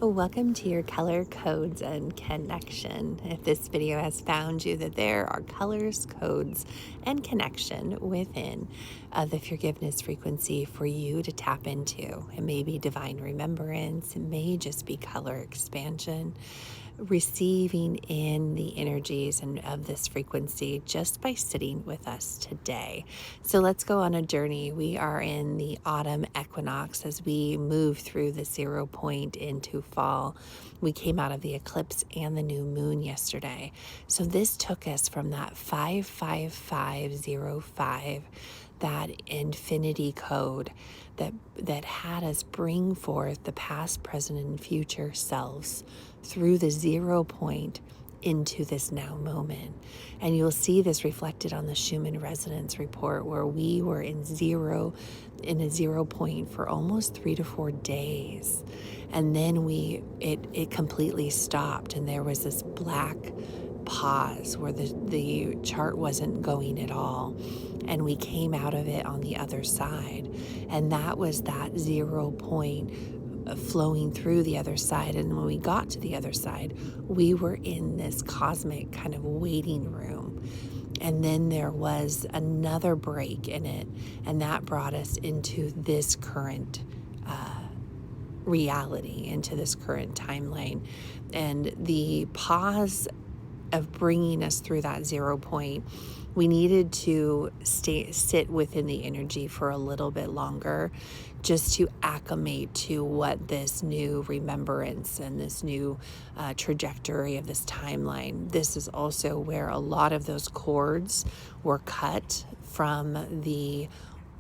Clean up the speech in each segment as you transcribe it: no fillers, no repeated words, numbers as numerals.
Welcome to your color codes and connection. If this video has found you, that there are colors, codes, and connection within the forgiveness frequency for you to tap into. It may be divine remembrance, it may just be color expansion, receiving in the energies and of this frequency just by sitting with us today. So let's go on a journey. We are in the autumn equinox as we move through the 0 point into fall. We came out of the eclipse and the new moon yesterday. So this took us from that 55505, that infinity code that had us bring forth the past, present, and future selves through the 0 point into this now moment. And you'll see this reflected on the Schumann resonance report, where we were in a 0 point for almost 3 to 4 days. And then it completely stopped, and there was this black pause where the chart wasn't going at all, and we came out of it on the other side. And that was that 0 point flowing through the other side. And when we got to the other side, we were in this cosmic kind of waiting room. And then there was another break in it, and that brought us into this current reality, into this current timeline. And the pause of bringing us through that 0 point, we needed to sit within the energy for a little bit longer, just to acclimate to what this new remembrance and this new trajectory of this timeline. This is also where a lot of those cords were cut from the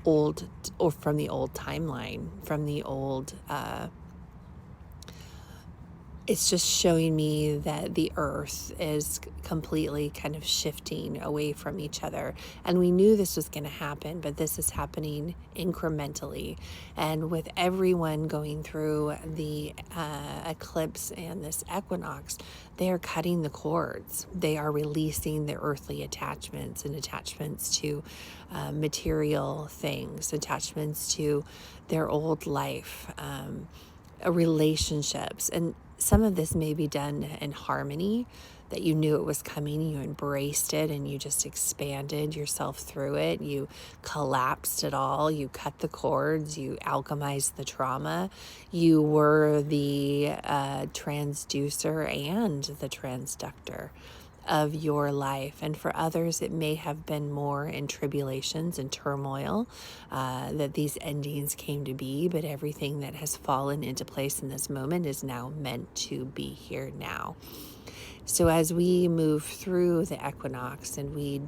old timeline, from the old it's just showing me that the earth is completely kind of shifting away from each other. And we knew this was going to happen, but this is happening incrementally. And with everyone going through the eclipse and this equinox, they are cutting the cords. They are releasing their earthly attachments and attachments to material things, attachments to their old life, relationships. And some of this may be done in harmony, that you knew it was coming, you embraced it, and you just expanded yourself through it. You collapsed it all, you cut the cords, you alchemized the trauma. You were the transducer and the transductor of your life. And for others, it may have been more in tribulations and turmoil that these endings came to be, but everything that has fallen into place in this moment is now meant to be here now. So as we move through the equinox and we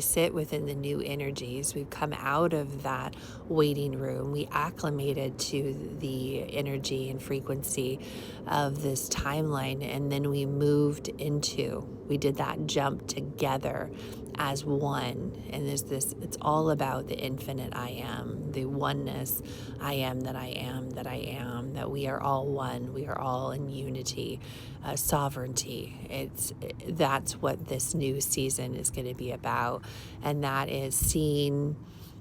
sit within the new energies, we've come out of that waiting room. We acclimated to the energy and frequency of this timeline, and then we did that jump together as one. And it's all about the infinite I am, the oneness. I am that I am that I am, that we are all one, we are all in unity, sovereignty. That's what this new season is going to be about. And that is seeing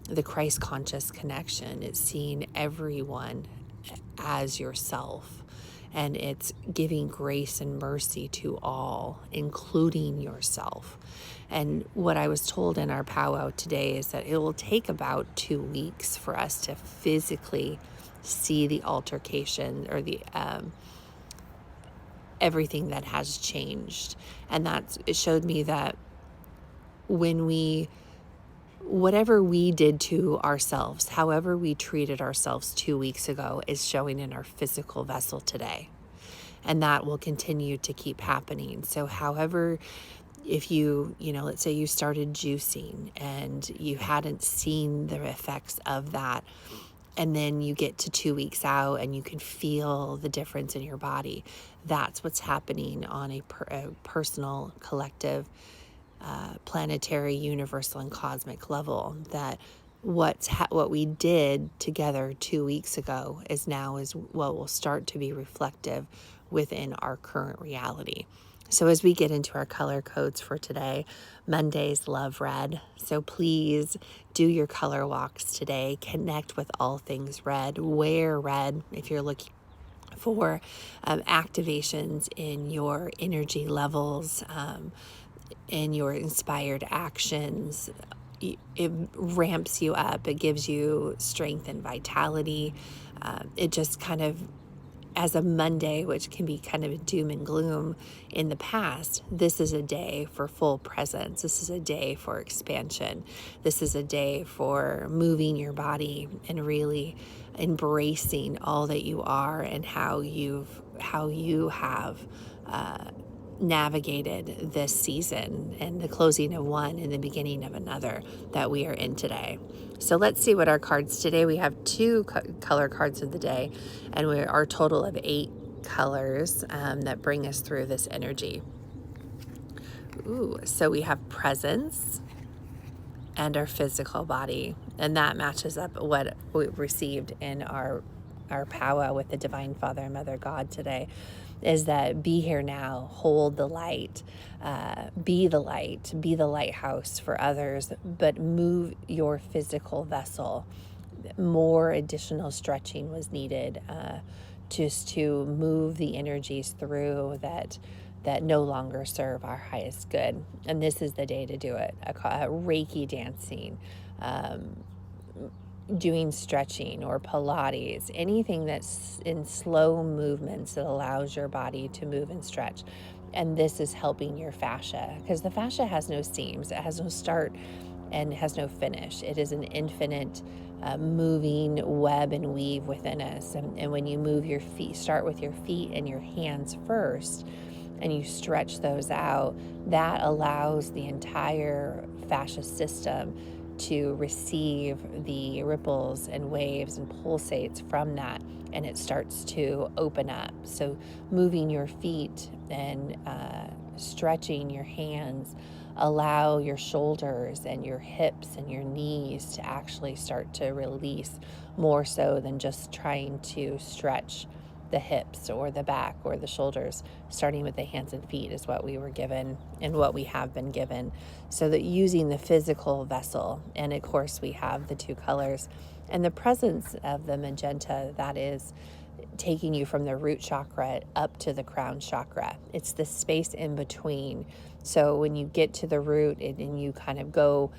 the Christ conscious connection. It's seeing everyone as yourself. And it's giving grace and mercy to all, including yourself. And what I was told in our powwow today is that it will take about 2 weeks for us to physically see the altercation, or the everything that has changed. And it showed me that whatever we did to ourselves, however we treated ourselves 2 weeks ago, is showing in our physical vessel today. And that will continue to keep happening. So however, if let's say you started juicing and you hadn't seen the effects of that, and then you get to 2 weeks out and you can feel the difference in your body, that's what's happening on a personal, collective, planetary, universal, and cosmic level. That what we did together 2 weeks ago is what will start to be reflective within our current reality. So as we get into our color codes for today, Monday's love red. So please do your color walks today. Connect with all things red. Wear red if you're looking for activations in your energy levels, in your inspired actions. It ramps you up. It gives you strength and vitality. It just kind of, as a Monday, which can be kind of doom and gloom in the past, this is a day for full presence. This is a day for expansion. This is a day for moving your body and really embracing all that you are and how you have navigated this season and the closing of one and the beginning of another that we are in today. So let's see what our cards today. We have two color cards of the day, and we are a total of 8 colors that bring us through this energy. Ooh, so we have presence and our physical body, and that matches up what we received in our powwow with the Divine Father and Mother God today, is that be here now, hold the light, be the light, be the lighthouse for others, but move your physical vessel. More additional stretching was needed, just to move the energies through that no longer serve our highest good. And this is the day to do it. Reiki dancing, doing stretching or Pilates, anything that's in slow movements that allows your body to move and stretch. And this is helping your fascia, because the fascia has no seams, it has no start and has no finish. It is an infinite moving web and weave within us. And when you move your feet, start with your feet and your hands first, and you stretch those out, that allows the entire fascia system to receive the ripples and waves and pulsates from that, and it starts to open up. So moving your feet and stretching your hands allow your shoulders and your hips and your knees to actually start to release, more so than just trying to stretch the hips or the back or the shoulders. Starting with the hands and feet is what we were given and what we have been given. So that using the physical vessel, and of course we have the 2 colors and the presence of the magenta, that is taking you from the root chakra up to the crown chakra. It's the space in between. So when you get to the root and you kind of go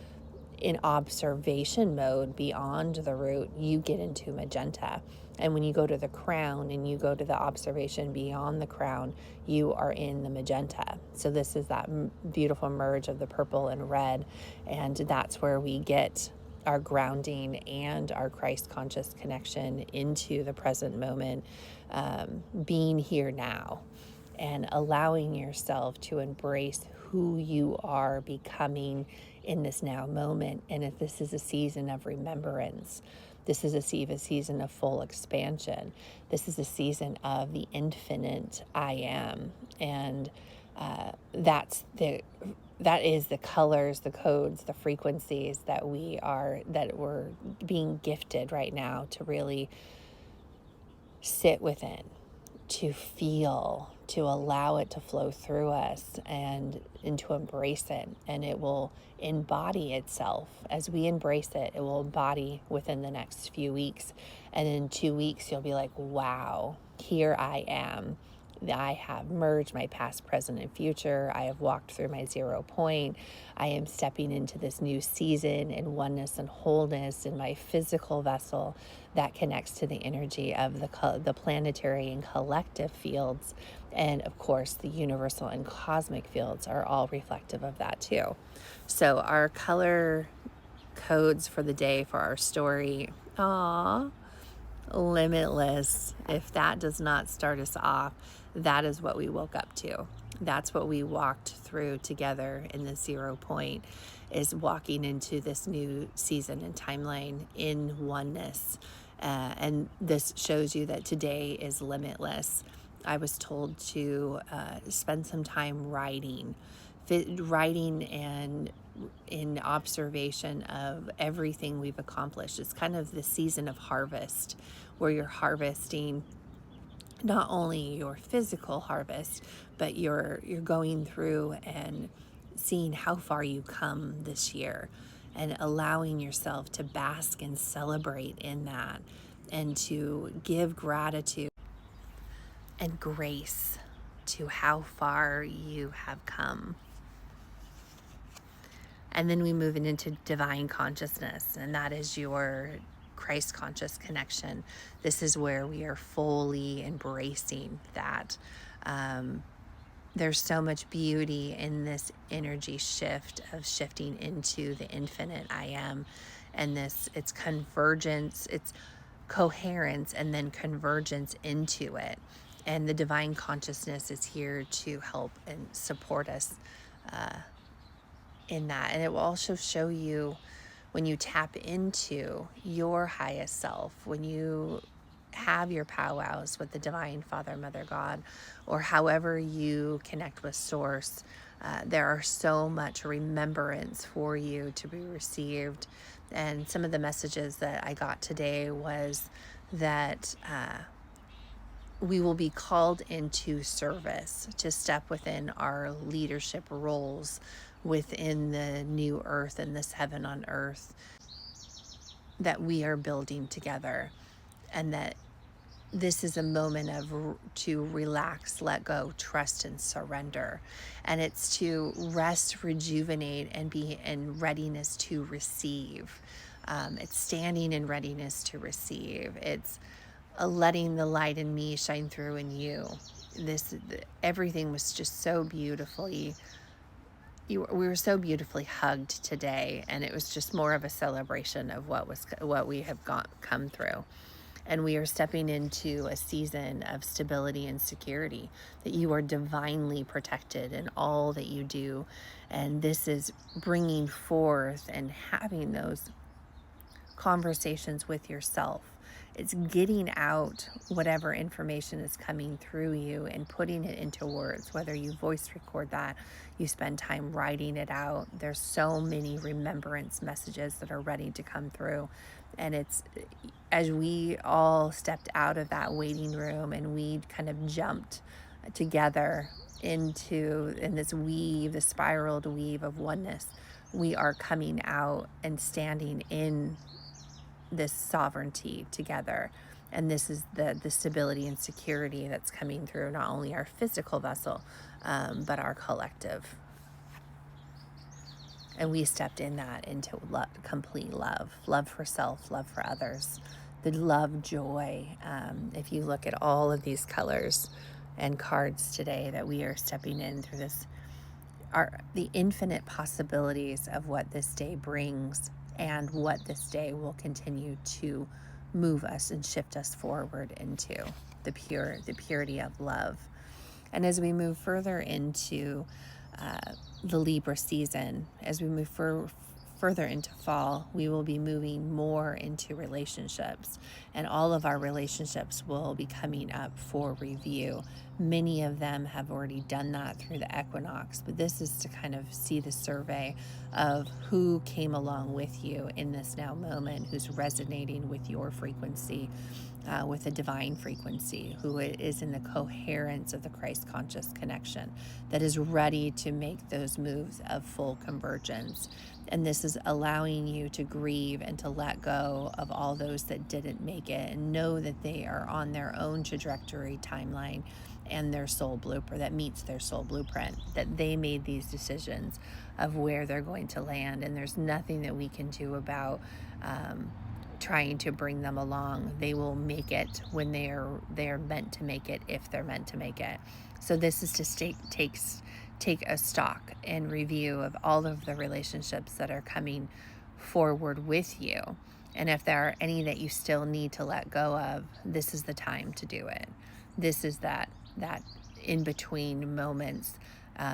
in observation mode beyond the root, you get into magenta. And when you go to the crown and you go to the observation beyond the crown, you are in the magenta. So this is that beautiful merge of the purple and red. And that's where we get our grounding and our Christ conscious connection into the present moment, being here now and allowing yourself to embrace who you are becoming in this now moment. And if this is a season of remembrance, this is a season of full expansion. This is a season of the infinite I am. And that is the colors, the codes, the frequencies that we're being gifted right now to really sit within, to feel, to allow it to flow through us and to embrace it. And it will embody itself. As we embrace it, it will embody within the next few weeks. And in 2 weeks, you'll be like, wow, here I am. I have merged my past, present, and future. I have walked through my 0 point. I am stepping into this new season in oneness and wholeness in my physical vessel that connects to the energy of the planetary and collective fields. And of course, the universal and cosmic fields are all reflective of that too. So our color codes for the day for our story, limitless. If that does not start us off, that is what we woke up to. That's what we walked through together in the 0 point, is walking into this new season and timeline in oneness. And this shows you that today is limitless. I was told to spend some time writing and in observation of everything we've accomplished. It's kind of the season of harvest, where you're harvesting not only your physical harvest, but you're going through and seeing how far you come this year and allowing yourself to bask and celebrate in that and to give gratitude and grace to how far you have come. And then we move into divine consciousness, and that is your Christ conscious connection. This is where we are fully embracing that. There's so much beauty in this energy shift of shifting into the infinite I am. And it's convergence, it's coherence, and then convergence into it. And the divine consciousness is here to help and support us in that. And it will also show you when you tap into your highest self, when you have your powwows with the divine Father, Mother, God, or however you connect with Source, there are so much remembrance for you to be received. And some of the messages that I got today was that we will be called into service to step within our leadership roles within the new earth and this heaven on earth that we are building together, and that this is a moment of to relax, let go, trust, and surrender. And it's to rest, rejuvenate, and be in readiness to receive. It's standing in readiness to receive. It's letting the light in me shine through in you. Everything was just so beautifully. We were so beautifully hugged today, and it was just more of a celebration of what we have come through. And we are stepping into a season of stability and security, that you are divinely protected in all that you do. And this is bringing forth and having those conversations with yourself. It's getting out whatever information is coming through you and putting it into words, whether you voice record that, you spend time writing it out. There's so many remembrance messages that are ready to come through. And it's as we all stepped out of that waiting room and we kind of jumped together in this weave, the spiraled weave of oneness, we are coming out and standing in this sovereignty together. And this is the stability and security that's coming through not only our physical vessel, but our collective. And we stepped in that into complete love for self, love for others, the love, joy. If you look at all of these colors and cards today, that we are stepping in through this, are the infinite possibilities of what this day brings and what this day will continue to move us and shift us forward into the purity of love. And as we move further into the Libra season, as we move further into fall, we will be moving more into relationships, and all of our relationships will be coming up for review. Many of them have already done that through the equinox, but this is to kind of see the survey of who came along with you in this now moment, who's resonating with your frequency, with a divine frequency, who is in the coherence of the Christ conscious connection, that is ready to make those moves of full convergence. And this is allowing you to grieve and to let go of all those that didn't make it, and know that they are on their own trajectory, timeline, and their soul blueprint that meets their soul blueprint, that they made these decisions of where they're going to land. And there's nothing that we can do about trying to bring them along. They will make it when they are meant to make it, if they're meant to make it. So this is to take a stock and review of all of the relationships that are coming forward with you. And if there are any that you still need to let go of, this is the time to do it. This is that in between moments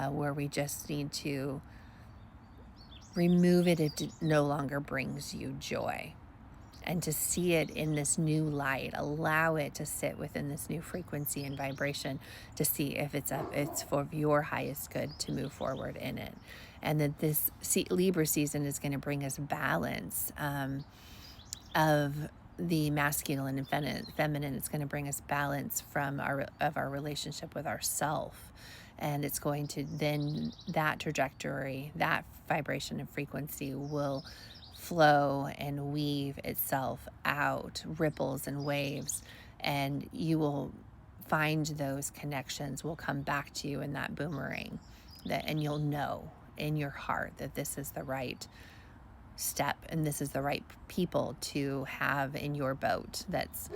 where we just need to remove it if it no longer brings you joy, and to see it in this new light. Allow it to sit within this new frequency and vibration, to see if it's for your highest good to move forward in it. And that this Libra season is going to bring us balance of the masculine and feminine. It's going to bring us balance of our relationship with ourself. And it's going to then, that trajectory, that vibration and frequency will flow and weave itself out, ripples and waves, and you will find those connections will come back to you in that boomerang, and you'll know in your heart that this is the right step and this is the right people to have in your boat, that's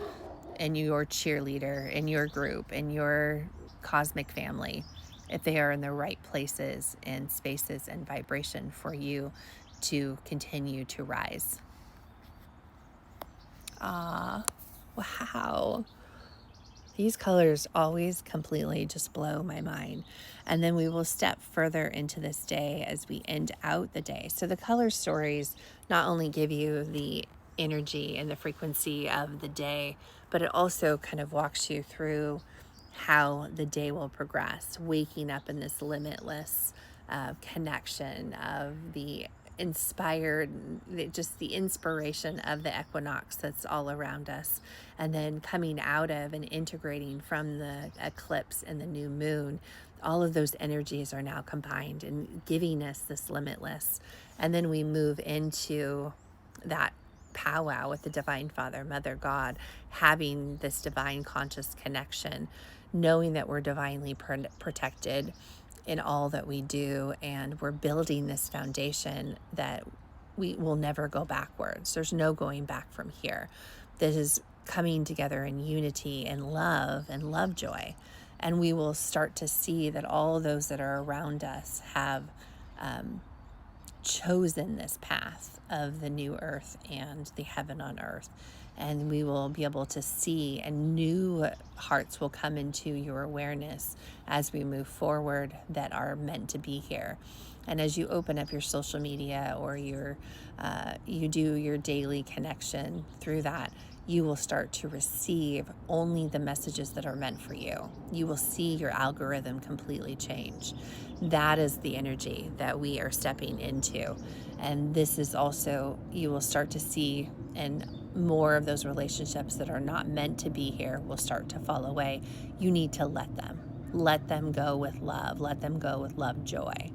in your cheerleader, in your group, in your cosmic family, if they are in the right places and spaces and vibration for you to continue to rise. Wow. These colors always completely just blow my mind. And then we will step further into this day as we end out the day. So the color stories not only give you the energy and the frequency of the day, but it also kind of walks you through how the day will progress, waking up in this limitless connection of the inspired, just the inspiration of the equinox that's all around us, and then coming out of and integrating from the eclipse and the new moon. All of those energies are now combined and giving us this limitless. And then we move into that powwow with the Divine Father, Mother God, having this divine conscious connection, knowing that we're divinely protected in all that we do, and we're building this foundation that we will never go backwards. There's no going back from here. This is coming together in unity and love joy. And we will start to see that all those that are around us have chosen this path of the new earth and the heaven on earth. And we will be able to see, and new hearts will come into your awareness as we move forward that are meant to be here. And as you open up your social media or you do your daily connection through that, you will start to receive only the messages that are meant for you. You will see your algorithm completely change. That is the energy that we are stepping into. And this is also, you will start to see, and more of those relationships that are not meant to be here will start to fall away. You need to let them go with love, let them go with love, joy.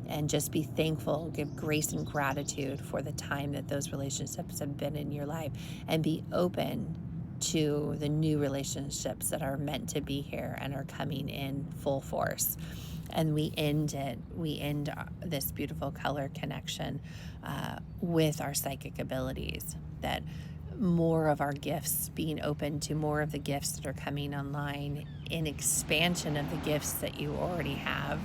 And just be thankful, give grace and gratitude for the time that those relationships have been in your life, and be open to the new relationships that are meant to be here and are coming in full force. And we end this beautiful color connection with our psychic abilities, that more of our gifts, being open to more of the gifts that are coming online, in expansion of the gifts that you already have,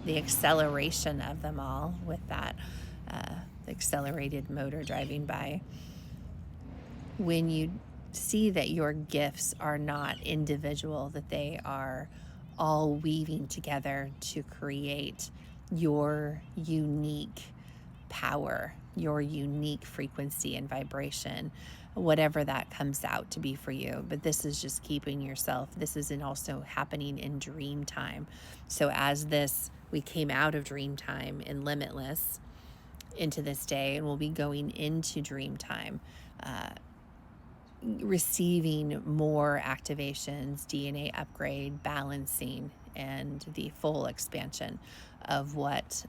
the acceleration of them all with that accelerated motor driving by. When you see that your gifts are not individual, that they are all weaving together to create your unique power, your unique frequency and vibration, whatever that comes out to be for you. But this is just keeping yourself, this isn't also happening in dream time. So as we came out of dream time in limitless into this day, and we'll be going into dream time, receiving more activations, DNA upgrade, balancing, and the full expansion of what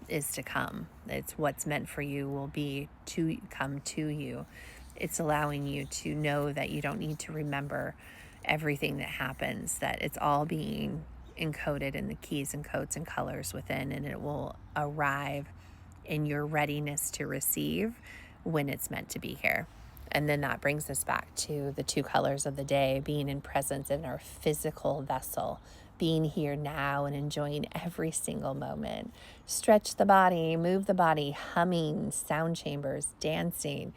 is to come. It's what's meant for you will be to come to you. It's allowing you to know that you don't need to remember everything that happens, that it's all being encoded in the keys and codes and colors within, and it will arrive in your readiness to receive when it's meant to be here. And then that brings us back to the two colors of the day, being in presence in our physical vessel, being here now and enjoying every single moment. Stretch the body, move the body, humming, sound chambers, dancing.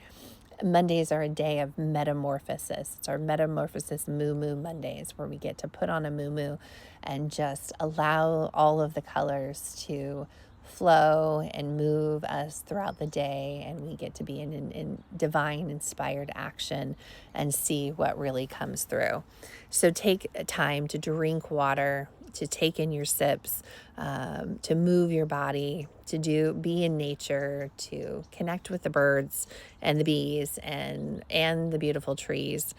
Mondays are a day of metamorphosis. It's our Metamorphosis Moo Mondays, where we get to put on a moo and just allow all of the colors to flow and move us throughout the day, and we get to be in divine inspired action and see what really comes through. So take time to drink water, to take in your sips, to move your body, to be in nature, to connect with the birds and the bees and the beautiful trees.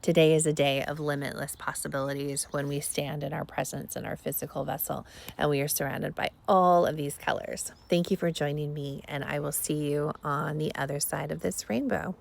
Today is a day of limitless possibilities when we stand in our presence in our physical vessel, and we are surrounded by all of these colors. Thank you for joining me, and I will see you on the other side of this rainbow.